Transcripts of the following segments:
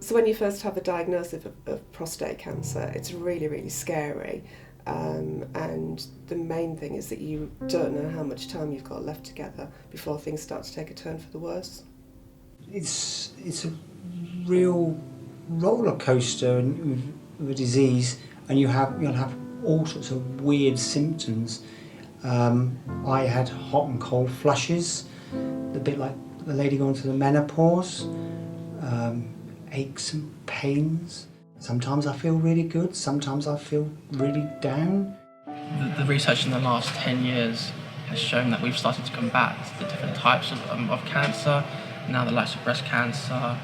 So when you first have a diagnosis of prostate cancer, it's really, really scary. And the main thing is that you don't know how much time you've got left together before things start to take a turn for the worse. It's a real roller coaster of a disease, and you'll have all sorts of weird symptoms. I had hot and cold flushes, a bit like the lady going through the menopause, aches and pains. Sometimes I feel really good, sometimes I feel really down. The research in the last 10 years has shown that we've started to combat the different types of cancer. Now the likes of breast cancer,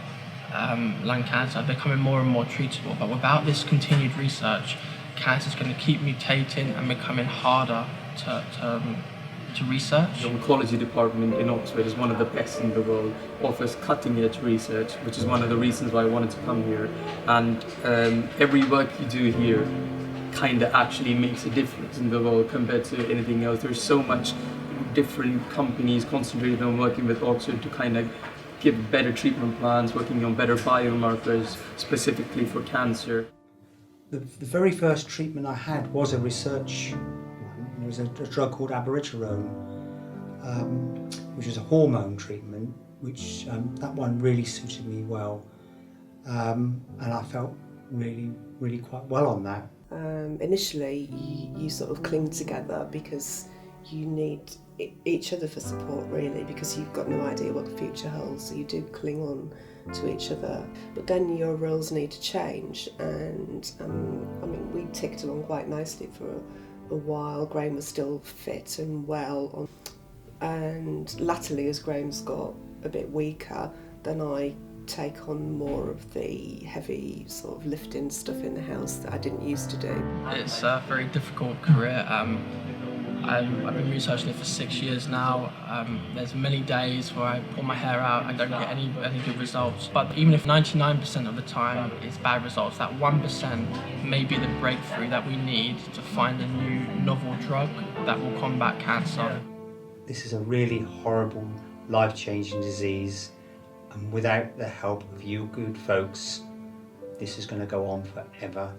lung cancer are becoming more and more treatable. But without this continued research, cancer is going to keep mutating and becoming harder to research. The oncology department in Oxford is one of the best in the world, offers cutting edge research, which is one of the reasons why I wanted to come here. And every work you do here kind of actually makes a difference in the world compared to anything else. There's so much different companies concentrated on working with Oxford to kind of give better treatment plans, working on better biomarkers specifically for cancer. The very first treatment I had was a research one. It was a drug called abiraterone, which was a hormone treatment, which that one really suited me well. And I felt really quite well on that. Initially, you sort of cling together because you need each other for support, really, because you've got no idea what the future holds, so you do cling on to each other. But then your roles need to change, and I mean, we ticked along quite nicely for a while. Graham was still fit and well, and latterly, as Graham's got a bit weaker, then I take on more of the heavy sort of lifting stuff in the house that I didn't used to do. It's a very difficult career. I've been researching it for 6 years now. There's many days where I pull my hair out, I don't get any good results. But even if 99% of the time it's bad results, that 1% may be the breakthrough that we need to find a new novel drug that will combat cancer. This is a really horrible, life-changing disease, and without the help of you good folks, this is going to go on forever.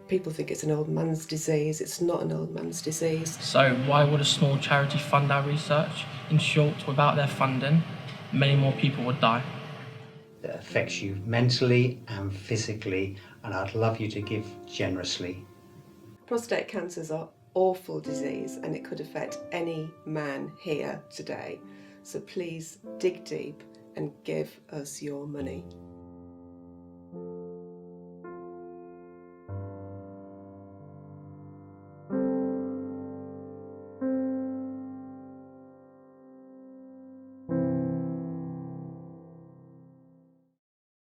People think it's an old man's disease. It's not an old man's disease. So why would a small charity fund our research? In short, without their funding, many more people would die. It affects you mentally and physically, and I'd love you to give generously. Prostate cancer is an awful disease, and it could affect any man here today. So please dig deep and give us your money.